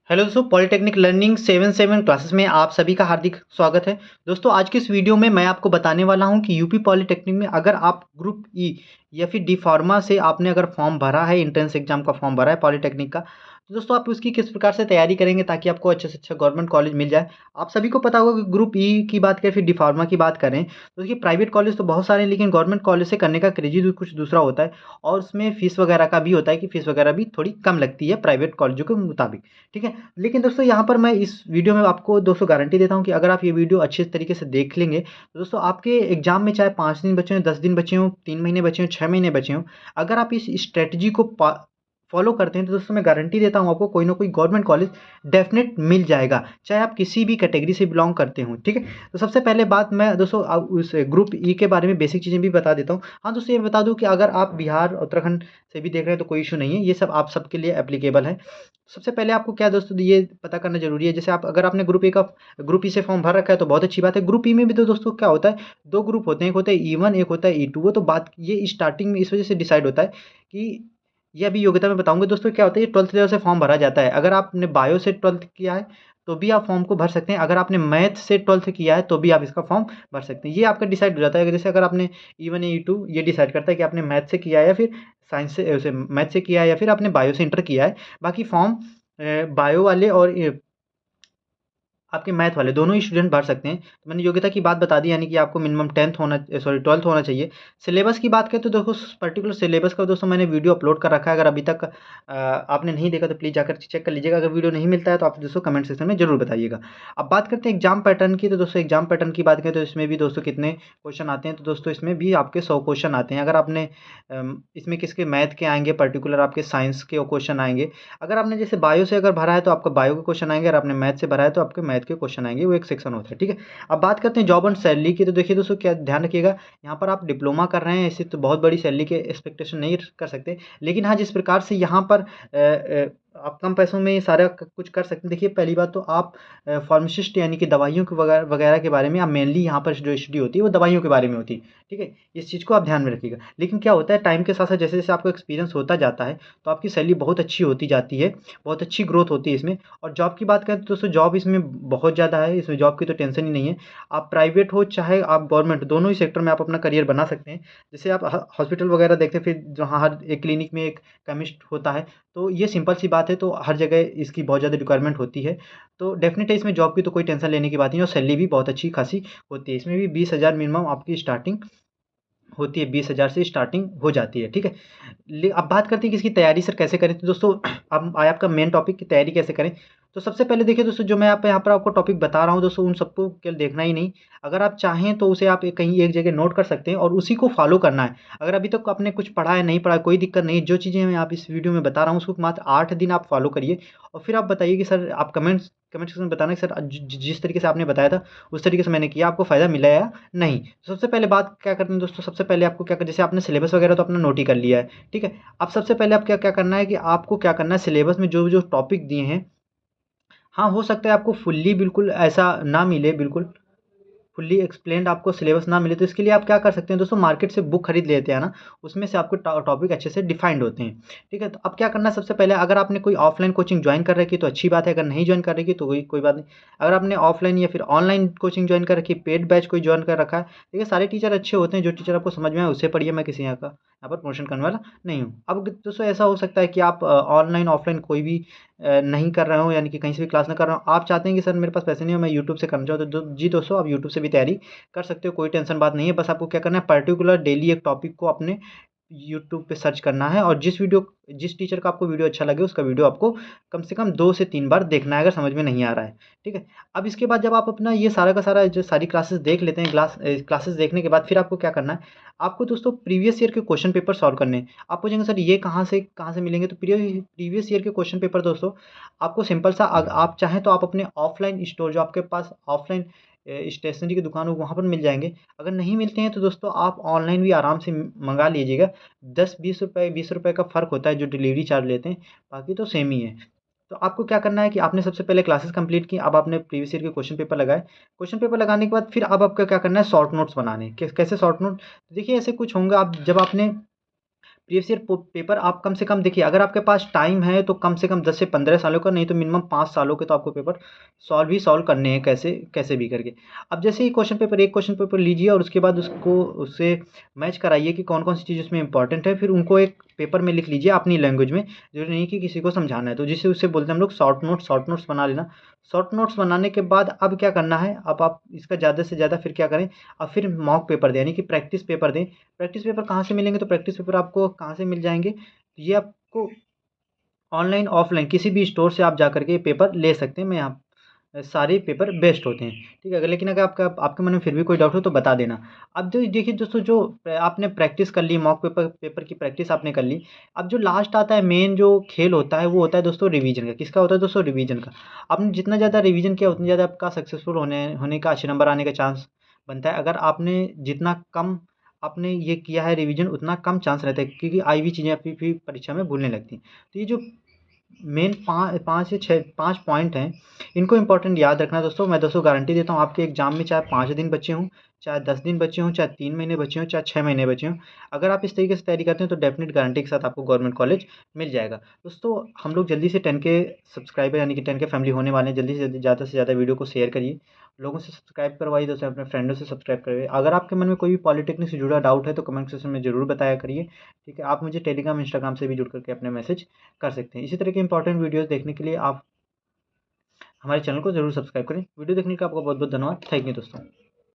Hello दोस्तों, polytechnic learning 77 classes में आप सभी का हार्दिक स्वागत है। दोस्तों, आज के इस वीडियो में मैं आपको बताने वाला हूं कि यूपी पॉलिटेक्निक में अगर आप ग्रुप ई या फिर डी फार्मा से आपने अगर फॉर्म भरा है, एंट्रेंस एग्जाम का फॉर्म भरा है पॉलिटेक्निक का, तो दोस्तों आप उसकी किस प्रकार से तैयारी करेंगे ताकि आपको अच्छे से अच्छा गवर्नमेंट कॉलेज मिल जाए। आप सभी को पता होगा कि ग्रुप ई की बात करें फिर डी फार्मा की बात करें तो देखिए, प्राइवेट कॉलेज तो बहुत सारे हैं, लेकिन गवर्नमेंट कॉलेज से करने का क्रेज कुछ दूसरा होता है। और उसमें फीस वगैरह का भी होता है कि फीस वगैरह भी थोड़ी कम लगती है प्राइवेट कॉलेजों के मुताबिक। ठीक है, लेकिन दोस्तों यहाँ पर मैं इस वीडियो में आपको दोस्तों गारंटी देता हूँ कि अगर आप ये वीडियो अच्छे तरीके से देख लेंगे तो दोस्तों आपके एग्जाम में चाहे 5 दिन बचे हों, 10 दिन बचे हों, 3 महीने बचे हों, 6 महीने बचे हों, अगर आप इस स्ट्रेटजी को फॉलो करते हैं तो दोस्तों मैं गारंटी देता हूँ आपको कोई ना कोई गवर्नमेंट कॉलेज डेफिनेट मिल जाएगा, चाहे आप किसी भी कैटेगरी से बिलोंग करते हों। ठीक है, तो सबसे पहले बात मैं दोस्तों उस ग्रुप ई के बारे में बेसिक चीज़ें भी बता देता हूँ। हाँ दोस्तों, ये बता दूँ कि अगर आप बिहार उत्तराखंड से भी देख रहे हैं तो कोई इशू नहीं है, ये सब आप सबके लिए एप्लीकेबल है। सबसे पहले आपको क्या दोस्तों ये पता करना ज़रूरी है, जैसे आप अगर आपने ग्रुप ई से फॉर्म भर रखा है तो बहुत अच्छी बात है। ग्रुप ई में भी तो दोस्तों क्या होता है, 2 ग्रुप होते हैं, एक होता है ई1, एक होता है ई2। वो तो बात ये स्टार्टिंग में इस वजह से डिसाइड होता है कि ये अभी योग्यता में बताऊँगा दोस्तों क्या होता है। ये 12th लेवल से फॉर्म भरा जाता है। अगर आपने बायो से 12th किया है तो भी आप फॉर्म को भर सकते हैं। अगर आपने मैथ से 12th किया है तो भी आप इसका फॉर्म भर सकते हैं। ये आपका डिसाइड हो जाता है, जैसे अगर आपने ई1 या ई2, ये डिसाइड करता है कि आपने मैथ से किया है या फिर साइंस से मैथ से किया है या फिर आपने बायो से इंटर किया है। बाकी फॉर्म बायो वाले और आपके मैथ वाले दोनों ही स्टूडेंट भर सकते हैं। तो मैंने योग्यता की बात बता दी, यानी कि आपको मिनिमम 12th होना चाहिए। सिलेबस की बात करें तो देखो, पर्टिकुलर सिलेबस का दोस्तों मैंने वीडियो अपलोड कर रखा है। अगर अभी तक आपने नहीं देखा तो प्लीज़ जाकर चेक कर लीजिएगा। अगर वीडियो नहीं मिलता है तो आप दोस्तों कमेंट सेक्शन में ज़रूर बताइएगा। अब बात करते हैं एग्जाम पैटर्न की, तो दोस्तों एग्जाम पैटर्न की बात करें तो इसमें भी दोस्तों कितने क्वेश्चन आते हैं, तो दोस्तों इसमें भी आपके 100 क्वेश्चन आते हैं। अगर आपने इसमें किसके मैथ के आएंगे, पर्टिकुलर आपके साइंस के क्वेश्चन आएंगे। अगर आपने जैसे बायो से अगर भरा है तो आपका बायो के क्वेश्चन आएंगे, अगर आपने मैथ से भरा है तो आपके मैथ के क्वेश्चन आएंगे। वो एक सेक्शन होता है। ठीक है, अब बात करते हैं जॉब एंड सैलरी की, तो देखिए दोस्तों क्या ध्यान रखिएगा, यहाँ पर आप डिप्लोमा कर रहे हैं, ऐसे तो बहुत बड़ी सैलरी के एक्सपेक्टेशन नहीं कर सकते। लेकिन हाँ, जिस प्रकार से यहाँ पर आप कम पैसों में सारा कुछ कर सकते हैं। देखिए, पहली बात तो आप फार्मासिस्ट यानी कि दवाइयों के वगैरह वगैरह के बारे में आप मेनली यहाँ पर जो स्टडी होती है वो दवाइयों के बारे में होती है। ठीक है, इस चीज़ को आप ध्यान में रखिएगा। लेकिन क्या होता है, टाइम के साथ साथ जैसे जैसे आपको एक्सपीरियंस होता जाता है तो आपकी सैलरी बहुत अच्छी होती जाती है, बहुत अच्छी ग्रोथ होती है इसमें। और जॉब की बात करें तो दोस्तों जॉब इसमें बहुत ज़्यादा है, इसमें जॉब की तो टेंशन ही नहीं है। आप प्राइवेट हो चाहे आप गवर्नमेंट, दोनों ही सेक्टर में आप अपना करियर बना सकते हैं। जैसे आप हॉस्पिटल वगैरह देखते हैं, फिर जहाँ हर एक क्लिनिक में एक केमिस्ट होता है, तो ये सिंपल सी बात है, तो हर जगह इसकी बहुत ज़्यादा रिक्वायरमेंट होती है। तो डेफिनेटली इसमें जॉब की तो कोई टेंशन लेने की बात नहीं है, और सैलरी भी बहुत अच्छी खासी होती है। इसमें भी 20,000 मिनिमम आपकी स्टार्टिंग होती है, 20,000 से स्टार्टिंग हो जाती है। ठीक है, अब बात करते हैं कि इसकी तैयारी सर कैसे करें। तो दोस्तों अब आया आपका मेन टॉपिक की तैयारी कैसे करें। तो सबसे पहले देखिए दोस्तों, जो मैं आप यहाँ पर आपको टॉपिक बता रहा हूँ दोस्तों, उन सबको केवल देखना ही नहीं, अगर आप चाहें तो उसे आप कहीं एक जगह नोट कर सकते हैं और उसी को फॉलो करना है। अगर अभी तक आपने कुछ पढ़ा है, नहीं पढ़ा है, कोई दिक्कत नहीं, जो चीज़ें मैं आप इस वीडियो में बता रहा हूँ उसको मात्र 8 दिन आप फॉलो करिए। और फिर आप बताइए कि सर, आप कमेंट सेक्शन में बताना कि सर जिस तरीके से आपने बताया था उस तरीके से मैंने किया, आपको फ़ायदा मिला या नहीं। सबसे पहले बात क्या करनी है दोस्तों, सबसे पहले आपको क्या कर, जैसे आपने सिलेबस वगैरह तो अपना नोट ही कर लिया है। ठीक है, अब सबसे पहले आप क्या क्या करना है कि आपको क्या करना है, सिलेबस में जो जो टॉपिक दिए हैं, हाँ हो सकता है आपको फुल्ली बिल्कुल ऐसा ना मिले, बिल्कुल फुल्ली एक्सप्लेन्ड आपको सिलेबस ना मिले, तो इसके लिए आप क्या कर सकते हैं दोस्तों, मार्केट से बुक खरीद लेते हैं ना, उसमें से आपको टॉपिक अच्छे से डिफाइंड होते हैं। ठीक है, तो अब क्या करना है, सबसे पहले अगर आपने कोई ऑफलाइन कोचिंग ज्वाइन कर रखी है तो अच्छी बात है, अगर नहीं ज्वाइन कर रखी तो कोई बात नहीं। अगर आपने ऑफलाइन या फिर ऑनलाइन कोचिंग ज्वाइन कर रखी है, पेड बैच कोई ज्वाइन कर रखा है, देखिए सारे टीचर अच्छे होते हैं, जो टीचर आपको समझ में आए उससे पढ़िए। मैं किसी यहाँ पर प्रमोशन करने वाला नहीं हूँ। अब दोस्तों ऐसा हो सकता है कि आप ऑनलाइन ऑफलाइन कोई भी नहीं कर रहे हो, यानी कि कहीं से भी क्लास ना कर रहे हो, आप चाहते हैं कि सर मेरे पास पैसे नहीं हो, मैं यूट्यूब से करना चाहूँ, तो जी दोस्तों आप यूट्यूब से भी तैयारी कर सकते हो, कोई टेंशन बात नहीं है। बस आपको क्या करना है, पर्टिकुलर डेली एक टॉपिक को अपने यूट्यूब पे सर्च करना है, और जिस टीचर का आपको वीडियो अच्छा लगे उसका वीडियो आपको कम से कम 2 से 3 बार देखना है, अगर समझ में नहीं आ रहा है। ठीक है, अब इसके बाद जब आप अपना ये सारा का सारा जो सारी क्लासेस देख लेते हैं, क्लासेस देखने के बाद फिर आपको क्या करना है, आपको दोस्तों प्रीवियस ईयर के क्वेश्चन पेपर सॉल्व करने हैं। आप पूछेंगे सर ये कहाँ से मिलेंगे, तो प्रीवियस ईयर के क्वेश्चन पेपर दोस्तों आपको सिंपल सा, आप चाहें तो आप अपने ऑफलाइन स्टोर, जो आपके पास ऑफलाइन स्टेशनरी की दुकान हो वहाँ पर मिल जाएंगे। अगर नहीं मिलते हैं तो दोस्तों आप ऑनलाइन भी आराम से मंगा लीजिएगा। 10-20 रुपये, 20 रुपये का फ़र्क होता है जो डिलीवरी चार्ज लेते हैं, बाकी तो सेम ही है। तो आपको क्या करना है कि आपने सबसे पहले क्लासेस कंप्लीट की, अब आपने प्रीवियस ईयर के क्वेश्चन पेपर लगाए। क्वेश्चन पेपर लगाने के बाद फिर अब आपका क्या करना है, शॉर्ट नोट्स बनाने हैं। कैसे शॉर्ट नोट, देखिए ऐसे कुछ होंगे, आप जब आपने प्रीवियस ईयर पेपर आप कम से कम देखिए, अगर आपके पास टाइम है तो कम से कम 10 से 15 सालों का, नहीं तो मिनिमम 5 सालों के तो आपको पेपर सॉल्व करने हैं, कैसे कैसे भी करके। अब जैसे ही एक क्वेश्चन पेपर लीजिए और उसके बाद उसको उससे मैच कराइए कि कौन-कौन सी चीज़ उसमें इम्पोर्टेंट है, फिर उनको एक पेपर में लिख लीजिए अपनी लैंग्वेज में, ज़रूरी नहीं कि किसी को समझाना है। तो जिसे उसे बोलते हैं हम लोग शॉर्ट नोट्स बना लेना। शॉर्ट नोट्स बनाने के बाद अब क्या करना है, अब आप इसका ज़्यादा से ज़्यादा फिर क्या करें, अब फिर मॉक पेपर दें, यानी कि प्रैक्टिस पेपर दें। प्रैक्टिस पेपर कहाँ से मिलेंगे, तो प्रैक्टिस पेपर आपको कहाँ से मिल जाएँगे, ये आपको ऑनलाइन, ऑफ़लाइन किसी भी स्टोर से आप जाकर के पेपर ले सकते हैं। मैं यहाँ सारे पेपर बेस्ट होते हैं, ठीक है? अगर लेकिन अगर आपके मन में फिर भी कोई डाउट हो तो बता देना। अब जो देखिए दोस्तों, जो आपने प्रैक्टिस कर ली, मॉक पेपर की प्रैक्टिस आपने कर ली, अब जो लास्ट आता है, मेन जो खेल होता है वो होता है दोस्तों रिवीजन का। किसका होता है दोस्तों? रिवीजन का। आपने जितना ज़्यादा रिवीजन किया उतनी ज़्यादा आपका सक्सेसफुल होने का, अच्छे नंबर आने का चांस बनता है। अगर आपने जितना कम आपने ये किया है रिवीजन, उतना कम चांस रहता है, क्योंकि आई हुई चीज़ें आपकी फिर परीक्षा में भूलने लगती हैं। तो ये जो मेन 5 से 6 5 पॉइंट हैं, इनको इम्पोर्टेंट याद रखना दोस्तों। मैं दोस्तों गारंटी देता हूँ, आपके एग्ज़ाम में चाहे 5 दिन बचे हों, चाहे 10 दिन बचे हों, चाहे 3 महीने बचे हों, चाहे 6 महीने बचे हों, अगर आप इस तरीके से तैयारी करते हैं तो डेफ़िनिट गारंटी के साथ आपको गवर्नमेंट कॉलेज मिल जाएगा। दोस्तों, हम लोग जल्दी से 10 के सब्सक्राइबर, यानी कि 10 के फैमिली होने वाले हैं। जल्दी से जल्दी, ज़्यादा से ज़्यादा वीडियो को शेयर करिए, लोगों से सब्सक्राइब करवाइए दोस्तों, अपने फ्रेंडों से सब्सक्राइब करवाइए। अगर आपके मन में कोई भी पॉलिटेक्निक से जुड़ा डाउट है तो कमेंट सेक्शन में ज़रूर बताया करिए, ठीक है? आप मुझे टेलीग्राम, इंस्टाग्राम से भी जुड़ करके अपने मैसेज कर सकते हैं। इसी तरह के इंपॉर्टेंट वीडियोज़ देखने के लिए आप हमारे चैनल को ज़रूर सब्सक्राइब करें। वीडियो देखने का आपका बहुत बहुत धन्यवाद। थैंक यू दोस्तों।